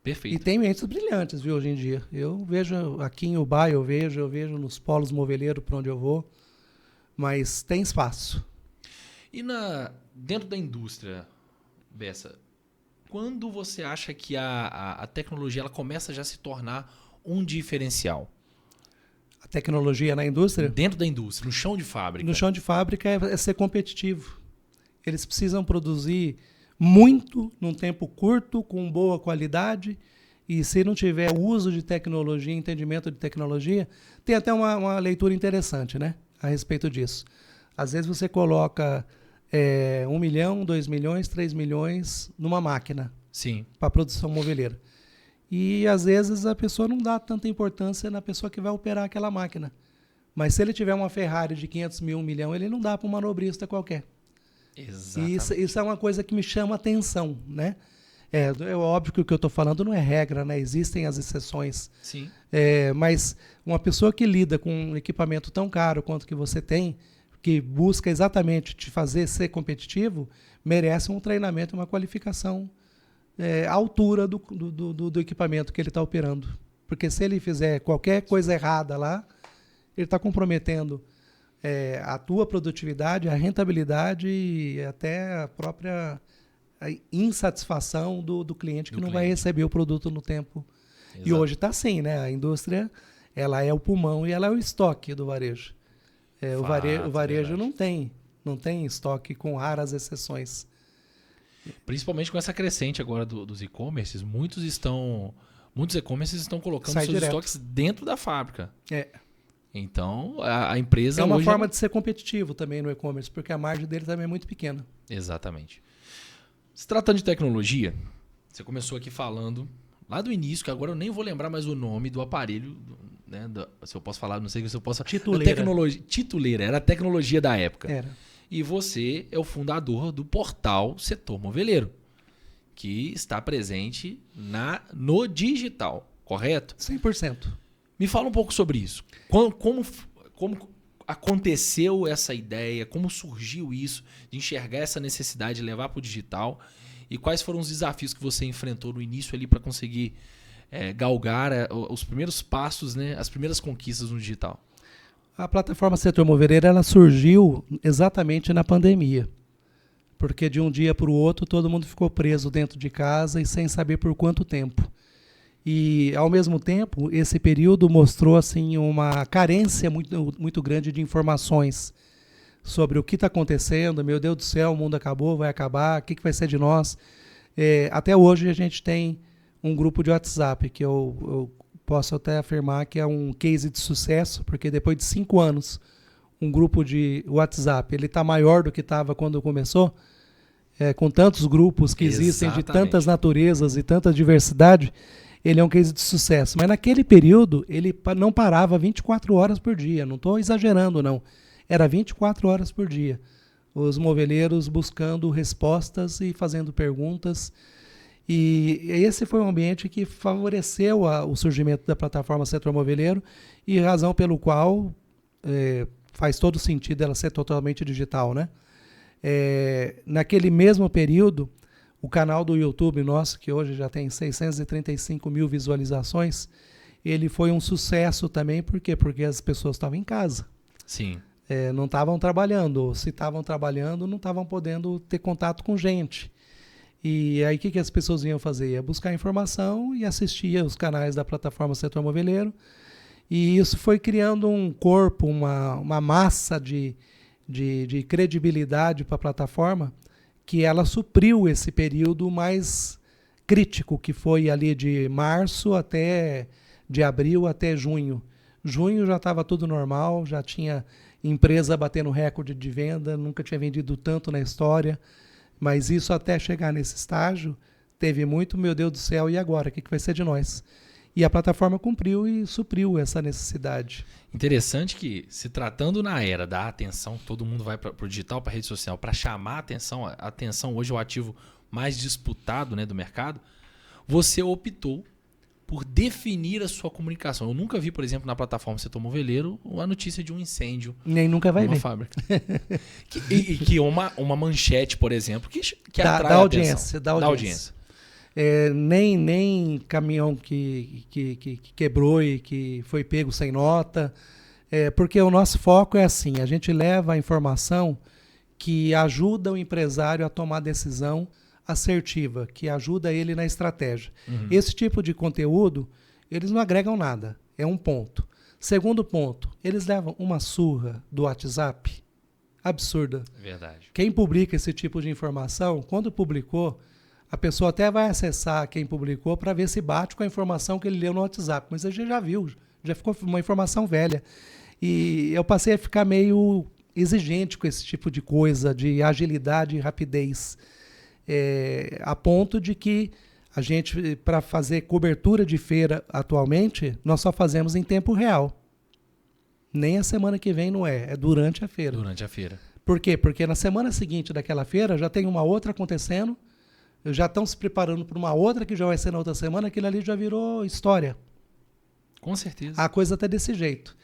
Perfeito. E tem mentes brilhantes, viu, hoje em dia. Eu vejo aqui em Ubai, eu vejo nos polos moveleiros para onde eu vou, mas tem espaço. E dentro da indústria, Bessa, quando você acha que a tecnologia ela começa já a se tornar um diferencial? A tecnologia na indústria? Dentro da indústria, no chão de fábrica. No chão de fábrica é ser competitivo. Eles precisam produzir muito num tempo curto, com boa qualidade, e se não tiver uso de tecnologia, entendimento de tecnologia, tem até uma leitura interessante, né, a respeito disso. Às vezes você coloca 1 milhão, 2 milhões, 3 milhões numa máquina para produção moveleira. E, às vezes, a pessoa não dá tanta importância na pessoa que vai operar aquela máquina. Mas se ele tiver uma Ferrari de 500 mil, 1 milhão, ele não dá para um manobrista qualquer. Exatamente. E isso é uma coisa que me chama a atenção, né? É óbvio que o que eu estou falando não é regra, né? Existem as exceções. Sim. Mas uma pessoa que lida com um equipamento tão caro quanto que você tem, que busca exatamente te fazer ser competitivo, merece um treinamento, uma qualificação à altura do equipamento que ele está operando. Porque se ele fizer qualquer coisa errada lá, ele está comprometendo a tua produtividade, a rentabilidade e até a própria insatisfação do cliente que não vai receber o produto no tempo. Exato. E hoje está assim, né? A indústria ela é o pulmão e ela é o estoque do varejo. O varejo não tem estoque, com raras exceções. Principalmente com essa crescente agora dos e-commerces, muitos e-commerces estão colocando seus estoques dentro da fábrica. Então, a empresa... É uma forma de ser competitivo também no e-commerce, porque a margem dele também é muito pequena. Exatamente. Se tratando de tecnologia, você começou aqui falando lá do início, que agora eu nem vou lembrar mais o nome do aparelho, né? Se eu posso falar, não sei se eu posso... Tituleira. Tituleira, era a tecnologia da época. Era. E você é o fundador do portal Setor Moveleiro, que está presente no digital, correto? 100%. Me fala um pouco sobre isso. Como aconteceu essa ideia? Como surgiu isso de enxergar essa necessidade de levar para o digital? E quais foram os desafios que você enfrentou no início ali para conseguir galgar os primeiros passos, né, as primeiras conquistas no digital? A plataforma Setor Moveleiro ela surgiu exatamente na pandemia. Porque de um dia para o outro todo mundo ficou preso dentro de casa e sem saber por quanto tempo. E, ao mesmo tempo, esse período mostrou assim, uma carência muito, muito grande de informações sobre o que está acontecendo. Meu Deus do céu, o mundo acabou, vai acabar, o que vai ser de nós? Até hoje a gente tem um grupo de WhatsApp que eu posso até afirmar que é um case de sucesso, porque depois de 5 anos, um grupo de WhatsApp, ele está maior do que estava quando começou, com tantos grupos que existem de tantas naturezas e tanta diversidade, ele é um case de sucesso. Mas naquele período, ele não parava 24 horas por dia, não estou exagerando não, era 24 horas por dia. Os moveleiros buscando respostas e fazendo perguntas. E esse foi um ambiente que favoreceu o surgimento da plataforma Setor Moveleiro e razão pelo qual faz todo sentido ela ser totalmente digital, né? Naquele mesmo período, o canal do YouTube nosso, que hoje já tem 635 mil visualizações, ele foi um sucesso também. Por quê? Porque as pessoas estavam em casa. Sim. Não estavam trabalhando, ou se estavam trabalhando, não estavam podendo ter contato com gente. E aí o que as pessoas iam fazer? Ia buscar informação e assistia os canais da plataforma Setor Moveleiro. E isso foi criando um corpo, uma massa de credibilidade para a plataforma, que ela supriu esse período mais crítico, que foi ali de março de abril até junho. Junho já estava tudo normal, já tinha empresa batendo recorde de venda, nunca tinha vendido tanto na história, mas isso até chegar nesse estágio, teve muito, meu Deus do céu, e agora? O que vai ser de nós? E a plataforma cumpriu e supriu essa necessidade. Interessante que, se tratando na era da atenção, todo mundo vai para o digital, para a rede social, para chamar a atenção hoje é o ativo mais disputado, né, do mercado, você optou por definir a sua comunicação. Eu nunca vi, por exemplo, na plataforma Setor Moveleiro, a notícia de um incêndio. Nem nunca vai numa ver. Fábrica. que uma manchete, por exemplo, que atrai da a audiência. atenção. Da audiência. Nem caminhão que quebrou e que foi pego sem nota. Porque o nosso foco é assim, a gente leva a informação que ajuda o empresário a tomar decisão assertiva, que ajuda ele na estratégia. Uhum. Esse tipo de conteúdo, eles não agregam nada, é um ponto. Segundo ponto, eles levam uma surra do WhatsApp absurda. Verdade. Quem publica esse tipo de informação, quando publicou, a pessoa até vai acessar quem publicou para ver se bate com a informação que ele leu no WhatsApp, mas a gente já viu, já ficou uma informação velha. E eu passei a ficar meio exigente com esse tipo de coisa, de agilidade e rapidez. A ponto de que a gente, para fazer cobertura de feira atualmente, nós só fazemos em tempo real. Nem a semana que vem não é durante a feira. Durante a feira. Por quê? Porque na semana seguinte daquela feira já tem uma outra acontecendo, já estão se preparando para uma outra que já vai ser na outra semana, aquilo ali já virou história. Com certeza. A coisa está desse jeito.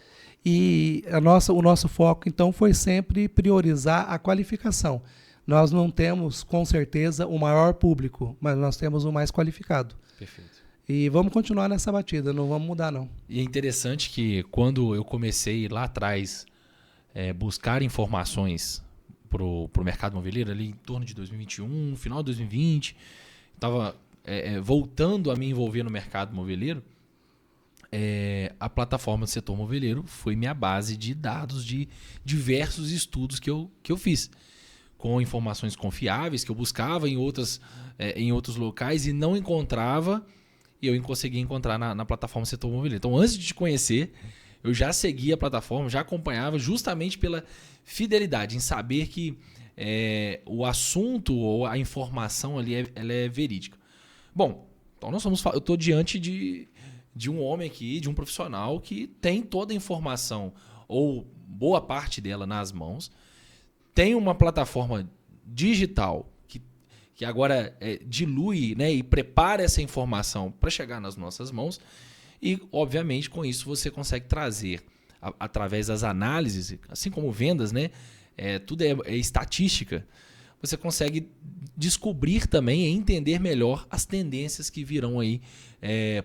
E o nosso foco, então, foi sempre priorizar a qualificação. Nós não temos, com certeza, o maior público, mas nós temos o mais qualificado. Perfeito. E vamos continuar nessa batida, não vamos mudar, não. E é interessante que quando eu comecei lá atrás buscar informações para o mercado moveleiro, ali em torno de 2021, final de 2020, estava voltando a me envolver no mercado moveleiro, a plataforma do Setor Moveleiro foi minha base de dados de diversos estudos que eu fiz, com informações confiáveis que eu buscava em outros locais e não encontrava, e eu consegui encontrar na plataforma Setor Moveleiro. Então, antes de te conhecer, eu já seguia a plataforma, já acompanhava justamente pela fidelidade, em saber que o assunto ou a informação ali ela é verídica. Bom, então eu estou diante de um homem aqui, de um profissional que tem toda a informação, ou boa parte dela nas mãos, tem uma plataforma digital que agora dilui, né, e prepara essa informação para chegar nas nossas mãos e, obviamente, com isso você consegue trazer, através das análises, assim como vendas, né, tudo é estatística, você consegue descobrir também e entender melhor as tendências que virão aí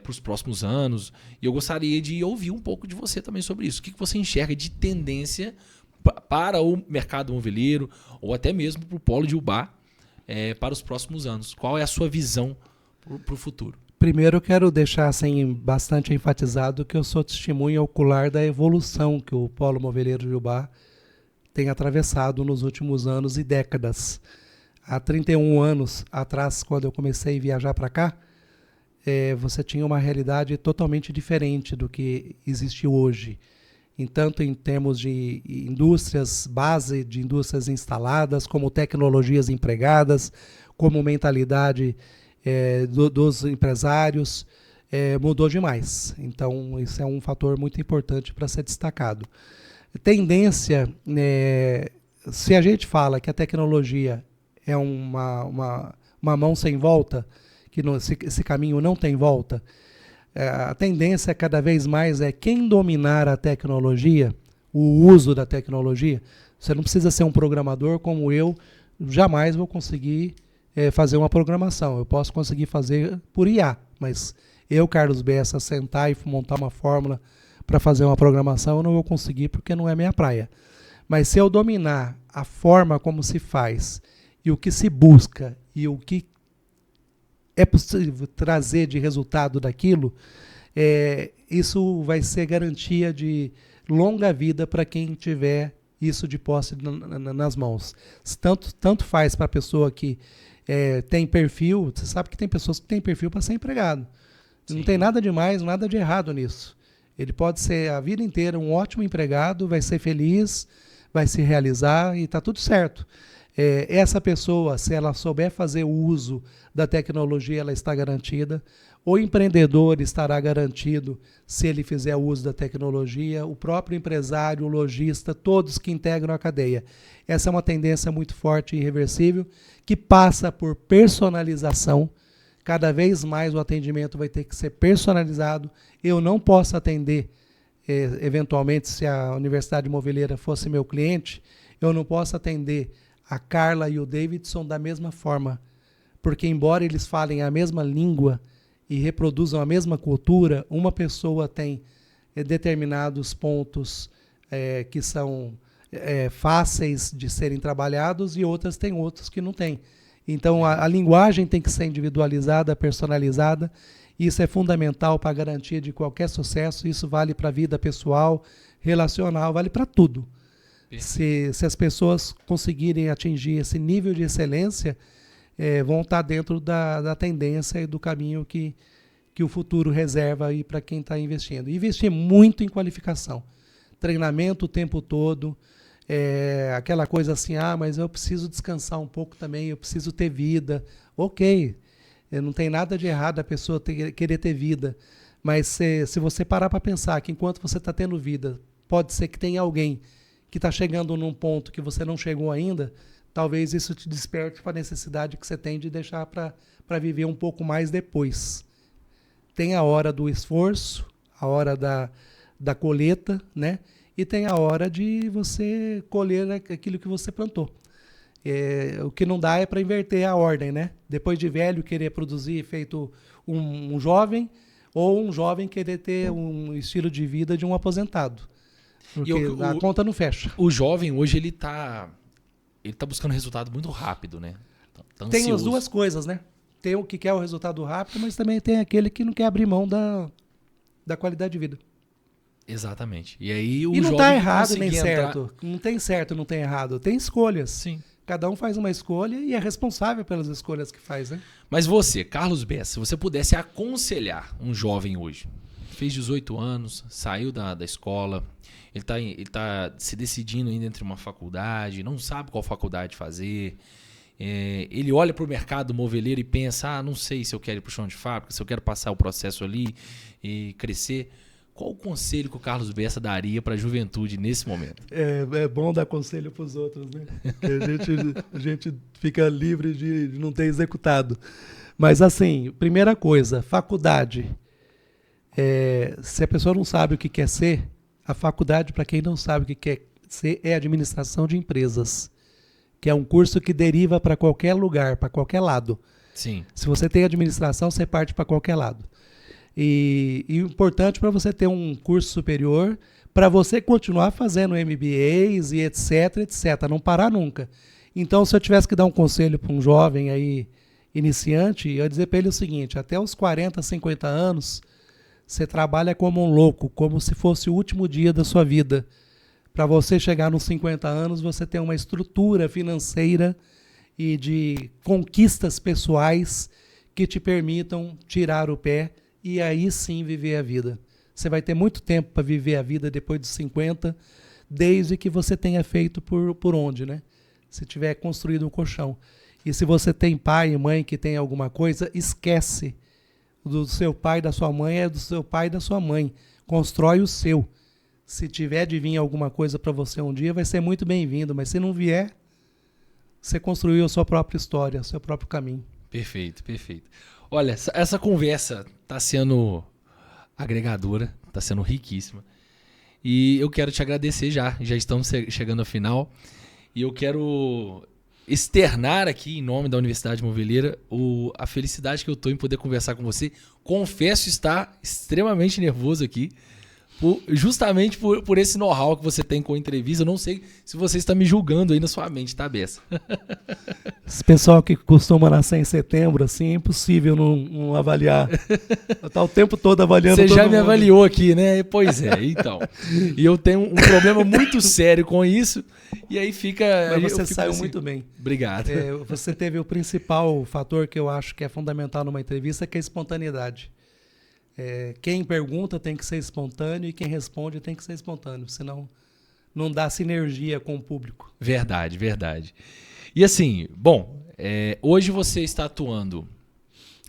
para os próximos anos. E eu gostaria de ouvir um pouco de você também sobre isso. O que você enxerga de tendência para o mercado moveleiro ou até mesmo para o polo de Ubá para os próximos anos? Qual é a sua visão para o futuro? Primeiro eu quero deixar assim, bastante enfatizado que eu sou testemunha ocular da evolução que o polo moveleiro de Ubá tem atravessado nos últimos anos e décadas. Há 31 anos atrás, quando eu comecei a viajar para cá, você tinha uma realidade totalmente diferente do que existe hoje. Tanto em termos de indústrias, base de indústrias instaladas, como tecnologias empregadas, como mentalidade dos empresários, mudou demais. Então, isso é um fator muito importante para ser destacado. Tendência, se a gente fala que a tecnologia é uma mão sem volta, que esse caminho não tem volta, a tendência cada vez mais é quem dominar a tecnologia, o uso da tecnologia. Você não precisa ser um programador como eu, jamais vou conseguir fazer uma programação. Eu posso conseguir fazer por IA, mas eu, Carlos Bessa, sentar e montar uma fórmula para fazer uma programação, eu não vou conseguir porque não é minha praia. Mas se eu dominar a forma como se faz e o que se busca e o que é possível trazer de resultado daquilo, isso vai ser garantia de longa vida para quem tiver isso de posse nas mãos. Tanto faz para a pessoa que tem perfil, você sabe que tem pessoas que têm perfil para ser empregado. Sim. Não tem nada de mais, nada de errado nisso. Ele pode ser a vida inteira um ótimo empregado, vai ser feliz, vai se realizar e está tudo certo. Essa pessoa, se ela souber fazer o uso da tecnologia, ela está garantida. O empreendedor estará garantido se ele fizer o uso da tecnologia. O próprio empresário, o lojista, todos que integram a cadeia. Essa é uma tendência muito forte e irreversível que passa por personalização. Cada vez mais o atendimento vai ter que ser personalizado. Eu não posso atender, eventualmente, se a Universidade Moveleira fosse meu cliente, eu não posso atender a Carla e o Davidson da mesma forma, porque embora eles falem a mesma língua e reproduzam a mesma cultura, uma pessoa tem determinados pontos que são fáceis de serem trabalhados e outras têm outros que não têm. Então a linguagem tem que ser individualizada, personalizada. Isso é fundamental para a garantia de qualquer sucesso. Isso vale para a vida pessoal, relacional, vale para tudo. Se as pessoas conseguirem atingir esse nível de excelência, vão estar dentro da tendência e do caminho que o futuro reserva aí para quem está investindo. Investir muito em qualificação, treinamento o tempo todo, aquela coisa assim, mas eu preciso descansar um pouco também, eu preciso ter vida. Ok, não tem nada de errado a pessoa querer ter vida, mas se você parar para pensar que enquanto você está tendo vida, pode ser que tenha alguém que está chegando num ponto que você não chegou ainda, talvez isso te desperte para a necessidade que você tem de deixar para viver um pouco mais depois. Tem a hora do esforço, a hora da colheita, né? E tem a hora de você colher aquilo que você plantou. O que não dá é para inverter a ordem, né? Depois de velho querer produzir feito um jovem, ou um jovem querer ter um estilo de vida de um aposentado. Porque a conta não fecha. O jovem hoje ele tá buscando resultado muito rápido, né? Tá tem as duas coisas, né? Tem o que quer o resultado rápido, mas também tem aquele que não quer abrir mão da qualidade de vida. Exatamente. E aí o não jovem está errado nem entrar... certo. Não tem certo, não tem errado. Tem escolhas. Sim. Cada um faz uma escolha e é responsável pelas escolhas que faz, né? Mas você, Carlos Bessa, se você pudesse aconselhar um jovem hoje, fez 18 anos, saiu da escola, ele tá se decidindo ainda entre uma faculdade, não sabe qual faculdade fazer, ele olha para o mercado moveleiro e pensa, não sei se eu quero ir para o chão de fábrica, se eu quero passar o processo ali e crescer. Qual o conselho que o Carlos Bessa daria para a juventude nesse momento? É bom dar conselho para os outros, né? A gente fica livre de não ter executado. Mas assim, primeira coisa, faculdade. Se a pessoa não sabe o que quer ser, a faculdade, para quem não sabe o que quer ser, é administração de empresas, que é um curso que deriva para qualquer lugar, para qualquer lado. Sim. Se você tem administração, você parte para qualquer lado. E importante para você ter um curso superior, para você continuar fazendo MBAs e etc, não parar nunca. Então, se eu tivesse que dar um conselho para um jovem aí iniciante, eu ia dizer para ele o seguinte, até os 40, 50 anos, você trabalha como um louco, como se fosse o último dia da sua vida, para você chegar nos 50 anos, você ter uma estrutura financeira e de conquistas pessoais que te permitam tirar o pé e aí sim viver a vida. Você vai ter muito tempo para viver a vida depois dos 50, desde que você tenha feito por onde, né? Se tiver construído um colchão. E se você tem pai e mãe que tem alguma coisa, esquece do seu pai e da sua mãe, é do seu pai e da sua mãe. Constrói o seu. Se tiver de vir alguma coisa para você um dia, vai ser muito bem-vindo, mas se não vier, você construiu a sua própria história, o seu próprio caminho. Perfeito, perfeito. Olha, essa conversa está sendo agregadora, está sendo riquíssima. E eu quero te agradecer já estamos chegando ao final. E eu quero externar aqui, em nome da Universidade Moveleira, a felicidade que eu estou em poder conversar com você. Confesso estar extremamente nervoso aqui, justamente por esse know-how que você tem com a entrevista. Eu não sei se você está me julgando aí na sua mente, tá, Bessa? Esse pessoal que costuma nascer em setembro, assim, é impossível não avaliar. Tá o tempo todo avaliando. Você já me avaliou aqui, né? Pois é, então. E eu tenho um problema muito sério com isso, e aí fica... Mas você saiu assim, muito bem. Obrigado. Você teve o principal fator que eu acho que é fundamental numa entrevista, que é a espontaneidade. Quem pergunta tem que ser espontâneo e quem responde tem que ser espontâneo, senão não dá sinergia com o público. Verdade, verdade. E assim, bom, hoje você está atuando,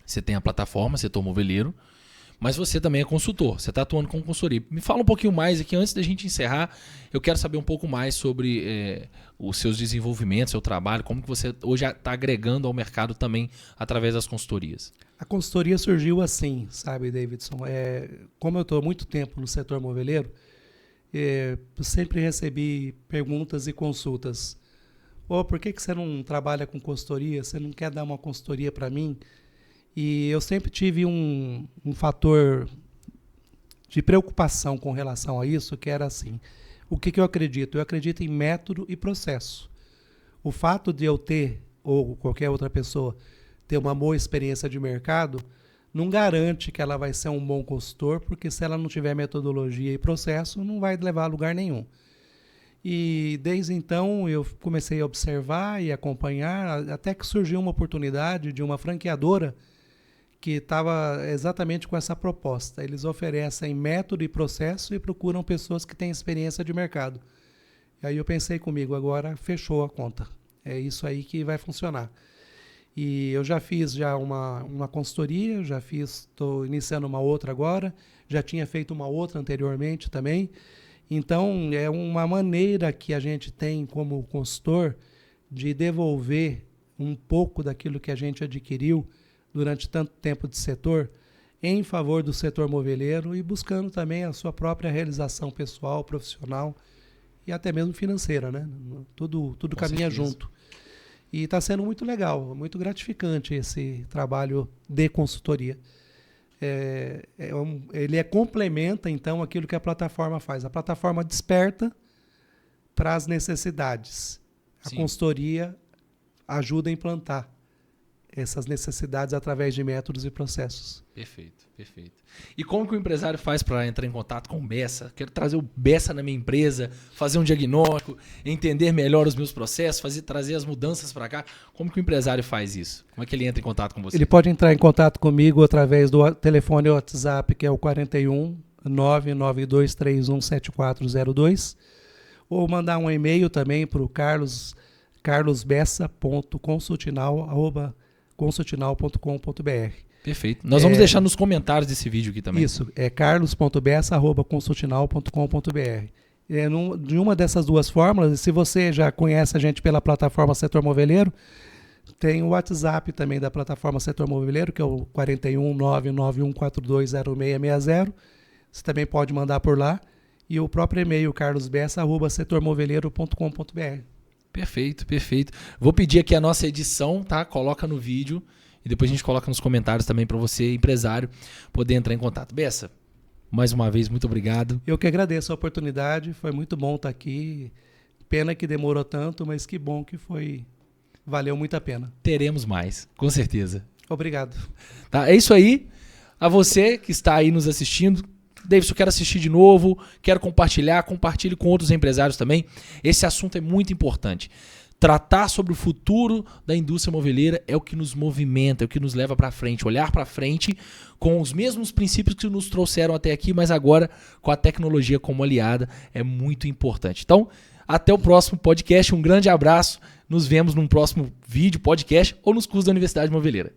você tem a plataforma Setor Moveleiro, mas você também é consultor, você está atuando com consultoria. Me fala um pouquinho mais aqui, antes da gente encerrar, eu quero saber um pouco mais sobre os seus desenvolvimentos, seu trabalho, como que você hoje está agregando ao mercado também através das consultorias. A consultoria surgiu assim, sabe, Davidson? Como eu estou há muito tempo no setor moveleiro, eu sempre recebi perguntas e consultas. Por que você não trabalha com consultoria? Você não quer dar uma consultoria para mim? E eu sempre tive um fator de preocupação com relação a isso, que era assim. O que eu acredito? Eu acredito em método e processo. O fato de eu ter, ou qualquer outra pessoa, ter uma boa experiência de mercado, não garante que ela vai ser um bom consultor, porque se ela não tiver metodologia e processo, não vai levar a lugar nenhum. E desde então eu comecei a observar e acompanhar, até que surgiu uma oportunidade de uma franqueadora que estava exatamente com essa proposta. Eles oferecem método e processo e procuram pessoas que têm experiência de mercado. E aí eu pensei comigo, agora fechou a conta. É isso aí que vai funcionar. E eu já fiz uma consultoria, estou iniciando uma outra agora, já tinha feito uma outra anteriormente também. Então, é uma maneira que a gente tem como consultor de devolver um pouco daquilo que a gente adquiriu durante tanto tempo de setor em favor do setor moveleiro e buscando também a sua própria realização pessoal, profissional e até mesmo financeira, né? Tudo caminha junto. E está sendo muito legal, muito gratificante esse trabalho de consultoria. Ele complementa, então, aquilo que a plataforma faz. A plataforma desperta para as necessidades. A consultoria ajuda a implantar essas necessidades através de métodos e processos. Perfeito, perfeito. E como que o empresário faz para entrar em contato com o Bessa? Quero trazer o Bessa na minha empresa, fazer um diagnóstico, entender melhor os meus processos, trazer as mudanças para cá. Como que o empresário faz isso? Como é que ele entra em contato com você? Ele pode entrar em contato comigo através do telefone WhatsApp, que é o 41 992317402, ou mandar um e-mail também para o carlosbessa.consultinal@consultinal.com.br. Perfeito. Nós vamos deixar nos comentários desse vídeo aqui também. Isso, é carlos.bessa@consultinal.com.br. De uma dessas duas fórmulas, se você já conhece a gente pela plataforma Setor Moveleiro, tem o WhatsApp também da plataforma Setor Moveleiro, que é o 41 991420660. Você também pode mandar por lá. E o próprio e-mail, carlosbessa@setormoveleiro.com.br. Perfeito, perfeito. Vou pedir aqui a nossa edição, tá? Coloca no vídeo e depois a gente coloca nos comentários também para você, empresário, poder entrar em contato. Bessa, mais uma vez, muito obrigado. Eu que agradeço a oportunidade, foi muito bom estar aqui. Pena que demorou tanto, mas que bom que foi. Valeu muito a pena. Teremos mais, com certeza. Obrigado. Tá, é isso aí. A você que está aí nos assistindo, Davidson, eu quero assistir de novo, quero compartilhar, compartilhe com outros empresários também. Esse assunto é muito importante. Tratar sobre o futuro da indústria moveleira é o que nos movimenta, é o que nos leva para frente. Olhar para frente com os mesmos princípios que nos trouxeram até aqui, mas agora com a tecnologia como aliada é muito importante. Então, até o próximo podcast. Um grande abraço. Nos vemos num próximo vídeo, podcast ou nos cursos da Universidade Moveleira.